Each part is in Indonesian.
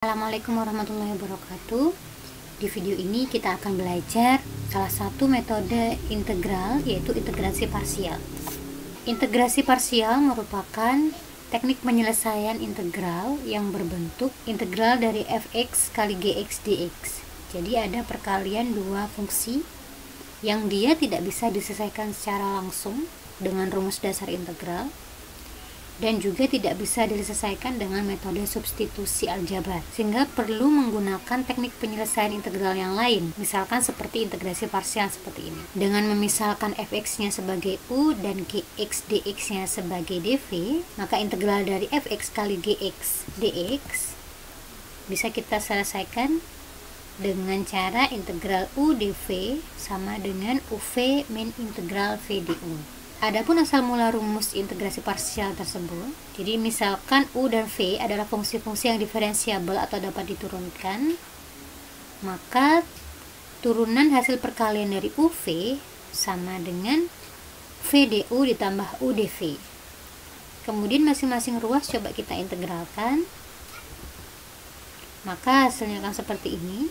Assalamualaikum warahmatullahi wabarakatuh. Di video ini kita akan belajar salah satu metode integral, yaitu integrasi parsial. Integrasi parsial merupakan teknik penyelesaian integral yang berbentuk integral dari fx kali gx dx. Jadi ada perkalian dua fungsi yang dia tidak bisa diselesaikan secara langsung dengan rumus dasar integral, dan juga tidak bisa diselesaikan dengan metode substitusi aljabar, sehingga perlu menggunakan teknik penyelesaian integral yang lain, misalkan seperti integrasi parsial seperti ini. Dengan memisalkan fx-nya sebagai u dan gx dx-nya sebagai dv, maka integral dari fx kali gx dx bisa kita selesaikan dengan cara integral u dv sama dengan uv min integral v du. Adapun asal mula rumus integrasi parsial tersebut, jadi misalkan u dan v adalah fungsi-fungsi yang diferensiabel atau dapat diturunkan, maka turunan hasil perkalian dari uv sama dengan v du ditambah u dv. Kemudian masing-masing ruas coba kita integralkan, maka hasilnya akan seperti ini.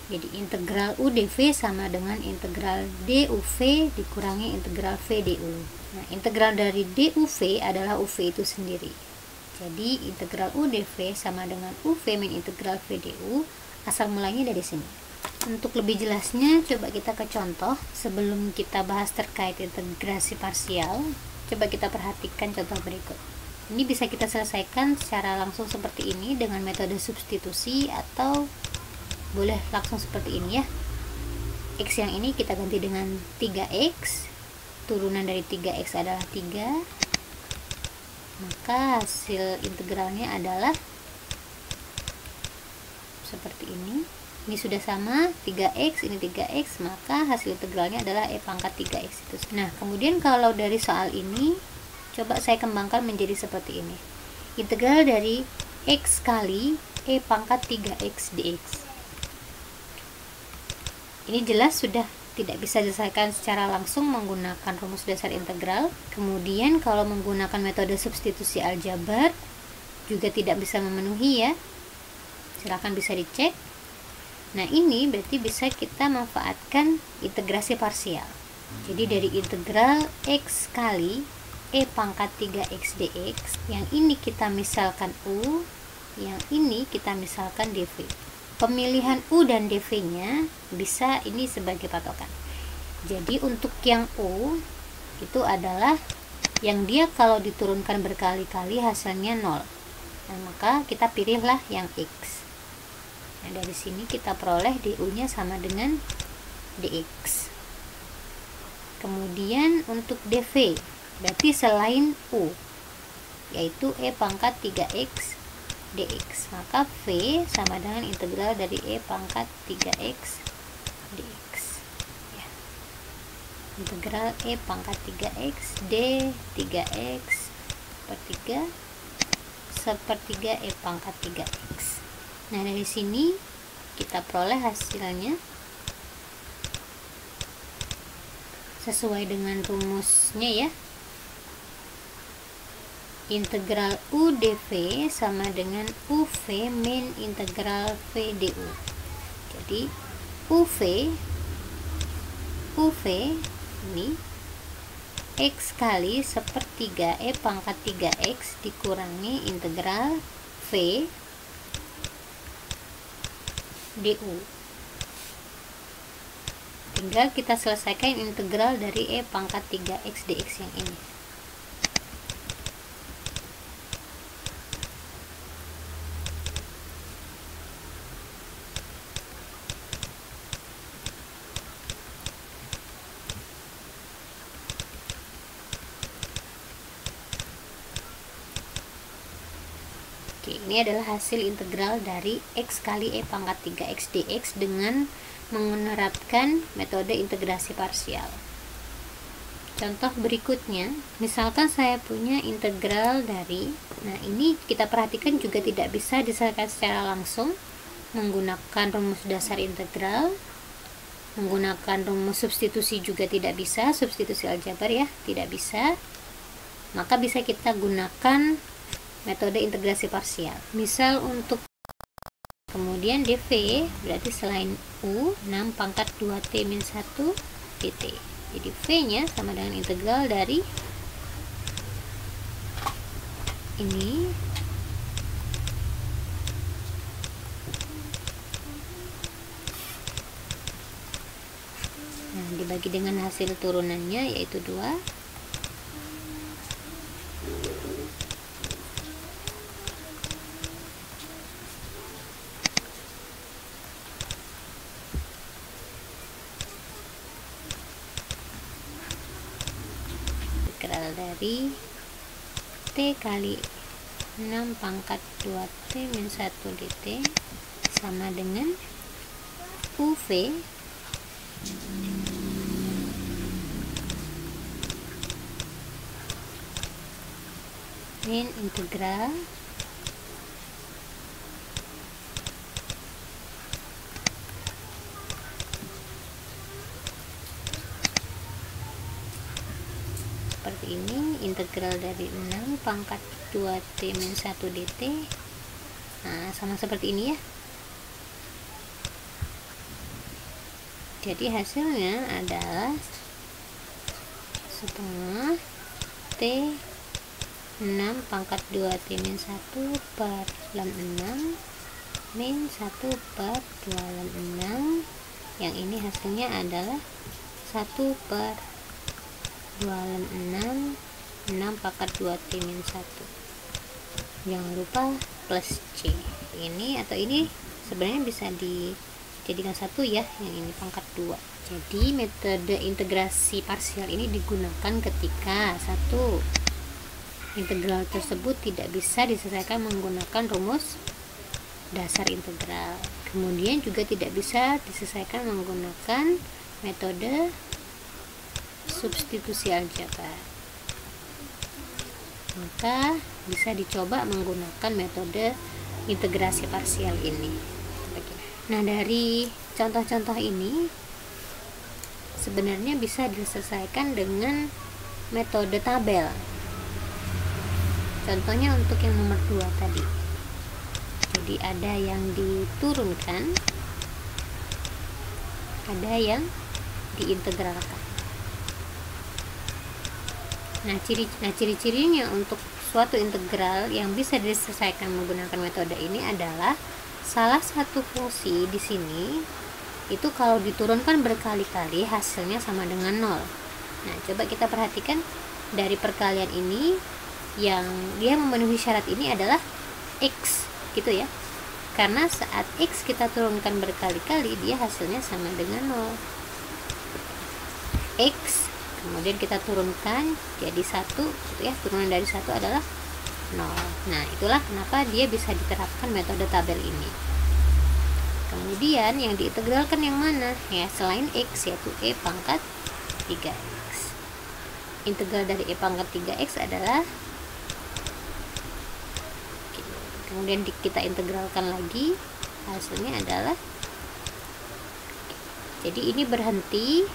Jadi integral u dv sama dengan integral duv dikurangi integral v du. Nah, integral dari duv adalah uv itu sendiri. Jadi integral u dv sama dengan uv min integral v du, asal mulanya dari sini. Untuk lebih jelasnya coba kita ke contoh. Sebelum kita bahas terkait integrasi parsial, coba kita perhatikan contoh berikut. Ini bisa kita selesaikan secara langsung seperti ini dengan metode substitusi, atau boleh langsung seperti ini ya. X yang ini kita ganti dengan 3x, turunan dari 3x adalah 3, maka hasil integralnya adalah seperti ini. Ini sudah sama, 3x, ini 3x, maka hasil integralnya adalah e pangkat 3x itu. Nah, kemudian kalau dari soal ini coba saya kembangkan menjadi seperti ini. Integral dari x kali e pangkat 3x dx. Ini jelas sudah tidak bisa diselesaikan secara langsung menggunakan rumus dasar integral. Kemudian kalau menggunakan metode substitusi aljabar juga tidak bisa memenuhi ya. Silakan bisa dicek. Nah, ini berarti bisa kita manfaatkan integrasi parsial. Jadi dari integral x kali e pangkat 3x dx, yang ini kita misalkan u, yang ini kita misalkan dv. Pemilihan u dan dv nya bisa ini sebagai patokan. Jadi untuk yang u itu adalah yang dia kalau diturunkan berkali-kali hasilnya 0. Nah, maka kita pilihlah yang x. Nah, dari sini kita peroleh du nya sama dengan dx. Kemudian untuk dv berarti selain u, yaitu e pangkat 3x dx, maka v sama dengan integral dari e pangkat 3x dx ya. Integral e pangkat 3x d 3x per 3 sepertiga e pangkat 3x. Nah, dari sini kita peroleh hasilnya sesuai dengan rumusnya ya. Integral u dv sama dengan uv min integral v du. Jadi uv ini x kali sepertiga e pangkat 3x dikurangi integral v du. Tinggal kita selesaikan integral dari e pangkat 3x dx yang ini. Ini adalah hasil integral dari x kali e pangkat 3x dx dengan menerapkan metode integrasi parsial. Contoh berikutnya, misalkan saya punya integral dari, nah ini kita perhatikan juga tidak bisa diselesaikan secara langsung menggunakan rumus dasar integral. Menggunakan rumus substitusi juga tidak bisa, substitusi aljabar ya, tidak bisa. Maka bisa kita gunakan metode integrasi parsial. Misal untuk Kemudian dv berarti selain U 6 pangkat 2T min 1 dt. Jadi V nya sama dengan integral dari ini dibagi dengan hasil turunannya yaitu 2 integral dari T kali 6 pangkat 2T min 1 dt sama dengan UV min integral seperti ini, integral dari 6 pangkat 2T min 1 dt. Nah, sama seperti ini ya. Jadi hasilnya adalah setengah T 6 pangkat 2T min 1 per 6 min 1 per 2 yang ini hasilnya adalah 1 per 6 pangkat 2T min 1. Jangan lupa plus C ini, atau ini sebenarnya bisa dijadikan 1 ya, yang ini pangkat 2. Jadi metode integrasi parsial ini digunakan ketika 1 integral tersebut tidak bisa diselesaikan menggunakan rumus dasar integral. Kemudian juga tidak bisa diselesaikan menggunakan metode substitusi aljabar. Maka bisa dicoba menggunakan metode integrasi parsial ini. Nah, dari contoh-contoh ini sebenarnya bisa diselesaikan dengan metode tabel. Contohnya untuk yang nomor 2 tadi. Jadi ada yang diturunkan, ada yang diintegralkan. Nah, ciri-cirinya untuk suatu integral yang bisa diselesaikan menggunakan metode ini adalah salah satu fungsi di sini itu kalau diturunkan berkali-kali hasilnya sama dengan 0. Nah, coba kita perhatikan dari perkalian ini, yang dia memenuhi syarat ini adalah X gitu ya, karena saat X kita turunkan berkali-kali dia hasilnya sama dengan 0. X kemudian kita turunkan jadi 1 gitu ya, turunan dari 1 adalah 0. Nah, itulah kenapa dia bisa diterapkan metode tabel ini. Kemudian yang diintegralkan yang mana ya, selain X, yaitu E pangkat 3X. Integral dari E pangkat 3X adalah, kemudian kita integralkan lagi, hasilnya adalah, jadi ini berhenti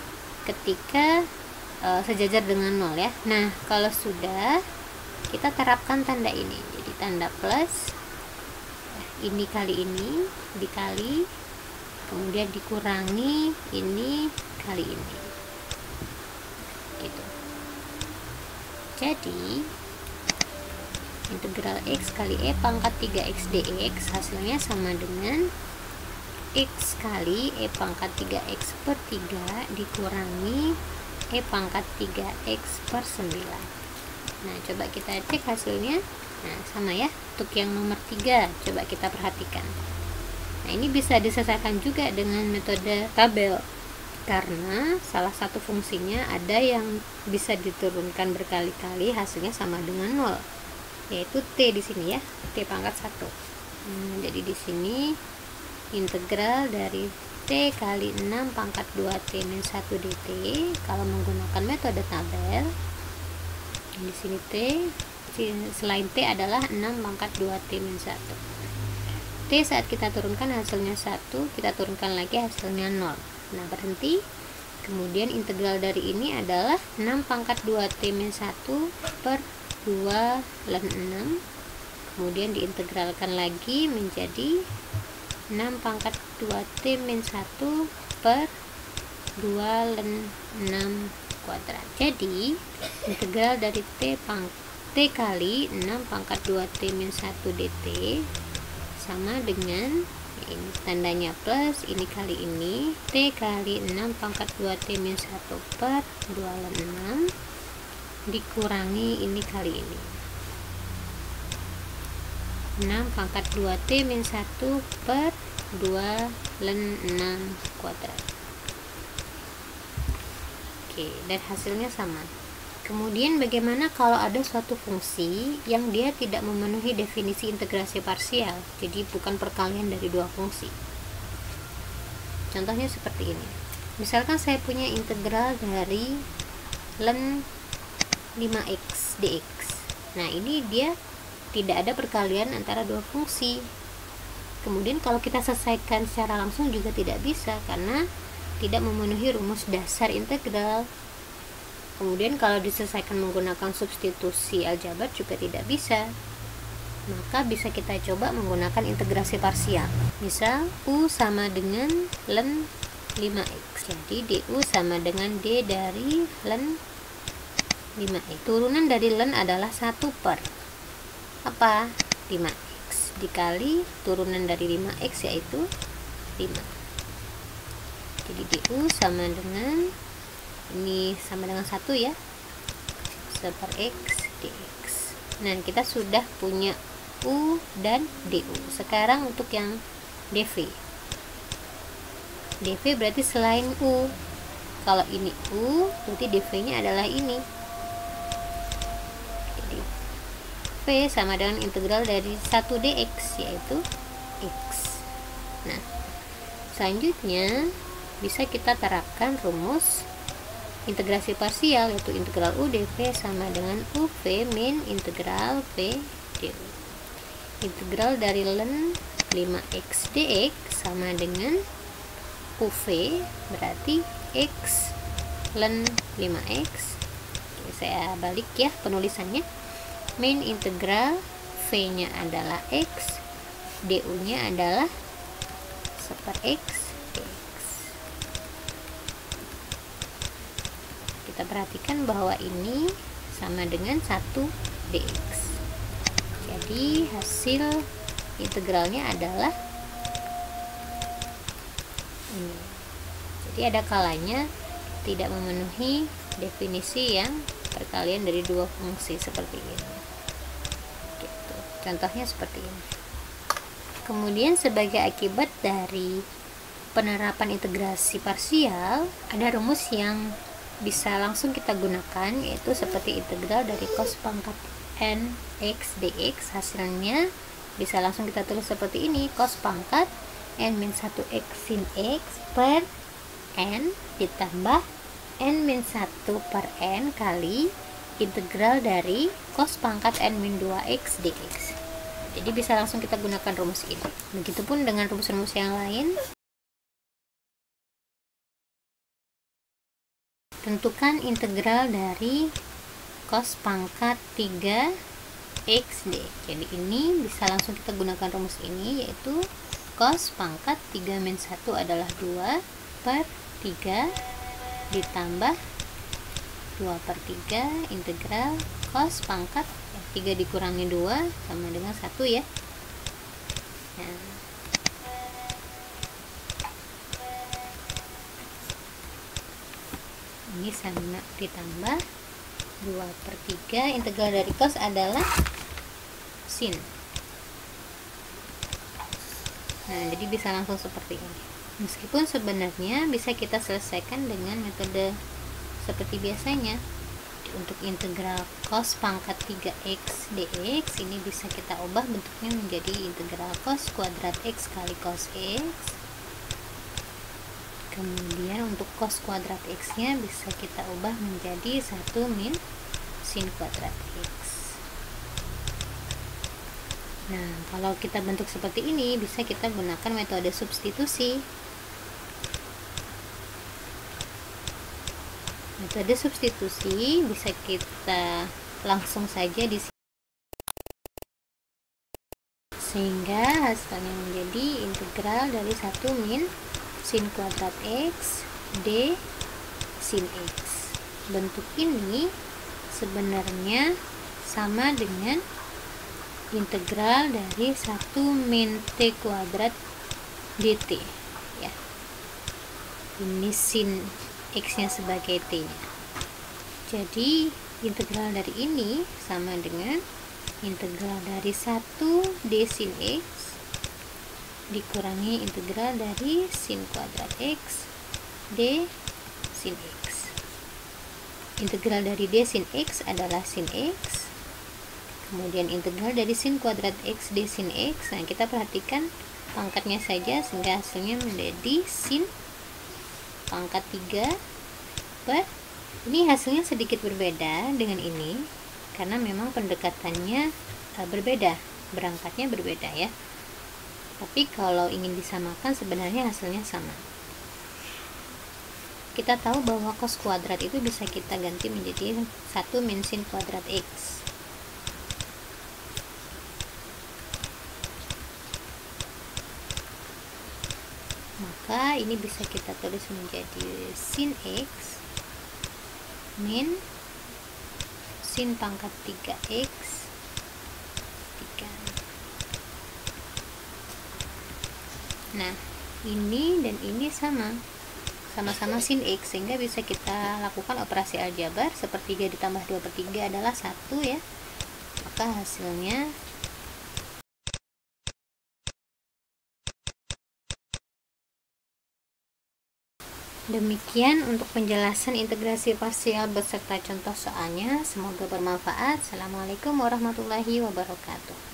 ketika sejajar dengan 0 ya. Nah, kalau sudah, kita terapkan tanda ini, jadi tanda plus, ini kali ini dikali, kemudian dikurangi ini kali ini gitu. Jadi integral X kali E pangkat 3X dx hasilnya sama dengan X kali E pangkat 3X per 3 dikurangi E pangkat 3X per 9. Nah, coba kita cek hasilnya. Nah, sama ya, untuk yang nomor 3 coba kita perhatikan. Nah, ini bisa diselesaikan juga dengan metode tabel, karena salah satu fungsinya ada yang bisa diturunkan berkali-kali hasilnya sama dengan 0, yaitu T di sini ya, T pangkat 1. Jadi di sini integral dari T kali 6 pangkat 2T min 1 dt kalau menggunakan metode tabel. Di sini T, selain T adalah 6 pangkat 2T min 1. T saat kita turunkan hasilnya 1, kita turunkan lagi hasilnya 0. Nah, berhenti. Kemudian integral dari ini adalah 6 pangkat 2T min 1 per 2 ln 6, kemudian diintegralkan lagi menjadi 6 pangkat 2T min 1 per 2 ln 6 kuadrat. Jadi integral dari T kali 6 pangkat 2T min 1 dt sama dengan ini tandanya plus, ini kali ini, T kali 6 pangkat 2T min 1 per 2 ln 6 dikurangi ini kali ini 6 pangkat 2T min 1 per 2 ln 6 kuadrat. Oke, dan hasilnya sama. Kemudian bagaimana kalau ada suatu fungsi yang dia tidak memenuhi definisi integrasi parsial, jadi bukan perkalian dari dua fungsi. Contohnya seperti ini. Misalkan saya punya integral dari ln 5x dx. Nah, ini dia tidak ada perkalian antara dua fungsi. Kemudian kalau kita selesaikan secara langsung juga tidak bisa karena tidak memenuhi rumus dasar integral. Kemudian kalau diselesaikan menggunakan substitusi aljabar juga tidak bisa. Maka bisa kita coba menggunakan integrasi parsial. Misal U sama dengan ln 5x. Jadi du sama dengan d dari ln 5x. Turunan dari ln adalah 1 per apa? 5x dikali turunan dari 5x yaitu 5. Jadi du sama dengan ini sama dengan 1 ya, 1 per x dx. Nah, kita sudah punya u dan du. Sekarang untuk yang dv. Dv berarti selain u. Kalau ini u, berarti dv nya adalah ini. Jadi v sama dengan integral dari 1 dx yaitu x. Nah, selanjutnya bisa kita terapkan rumus integrasi parsial, yaitu integral u dv sama dengan uv min integral v du. Integral dari ln 5x dx sama dengan uv berarti x ln 5x. Oke, saya balik ya penulisannya. Min integral v nya adalah x, du nya adalah 1 per x. Kita perhatikan bahwa ini sama dengan 1 dx. Jadi hasil integralnya adalah ini. Jadi ada kalanya tidak memenuhi definisi yang perkalian dari dua fungsi seperti ini. Gitu. Contohnya seperti ini. Kemudian sebagai akibat dari penerapan integrasi parsial, ada rumus yang bisa langsung kita gunakan, yaitu seperti integral dari cos pangkat n x dx. Hasilnya bisa langsung kita tulis seperti ini, cos pangkat n min 1x sin x per n ditambah n min 1 per n kali integral dari cos pangkat n min 2x dx. Jadi bisa langsung kita gunakan rumus ini. Begitupun dengan rumus-rumus yang lain. Tentukan integral dari cos pangkat 3x dx. Jadi ini bisa langsung kita gunakan rumus ini, yaitu cos pangkat 3 min 1 adalah 2 per 3 ditambah 2 per 3 integral cos pangkat 3 dikurangi 2 sama dengan 1 ya. Nah, ini sama ditambah 2 per 3 integral dari cos adalah sin. Nah, jadi bisa langsung seperti ini. Meskipun sebenarnya bisa kita selesaikan dengan metode seperti biasanya. Untuk integral cos pangkat 3x dx ini bisa kita ubah bentuknya menjadi integral cos kuadrat x kali cos x. Kemudian untuk cos kuadrat x nya bisa kita ubah menjadi 1 min sin kuadrat x. Nah, kalau kita bentuk seperti ini bisa kita gunakan metode substitusi. Metode substitusi bisa kita langsung saja di sehingga hasilnya menjadi integral dari 1 min sin kuadrat X D sin X. Bentuk ini sebenarnya sama dengan integral dari 1 min T kuadrat dt ya. Ini sin X nya sebagai T nya. Jadi integral dari ini sama dengan integral dari 1 D sin X dikurangi integral dari sin kuadrat X D sin X. Integral dari D sin X adalah sin X, kemudian integral dari sin kuadrat X D sin X. Nah, kita perhatikan pangkatnya saja sehingga hasilnya menjadi sin pangkat 3 per, ini hasilnya sedikit berbeda dengan ini karena memang pendekatannya berbeda, berangkatnya berbeda ya. Tapi kalau ingin disamakan sebenarnya hasilnya sama. Kita tahu bahwa cos kuadrat itu bisa kita ganti menjadi 1 min sin kuadrat X. Maka ini bisa kita tulis menjadi sin X min sin pangkat 3x 3. Nah, ini dan ini sama-sama sin X, sehingga bisa kita lakukan operasi aljabar. Sepertiga ditambah 2/3 adalah 1 ya. Maka hasilnya demikian untuk penjelasan integrasi parsial beserta contoh soalnya. Semoga bermanfaat. Assalamualaikum warahmatullahi wabarakatuh.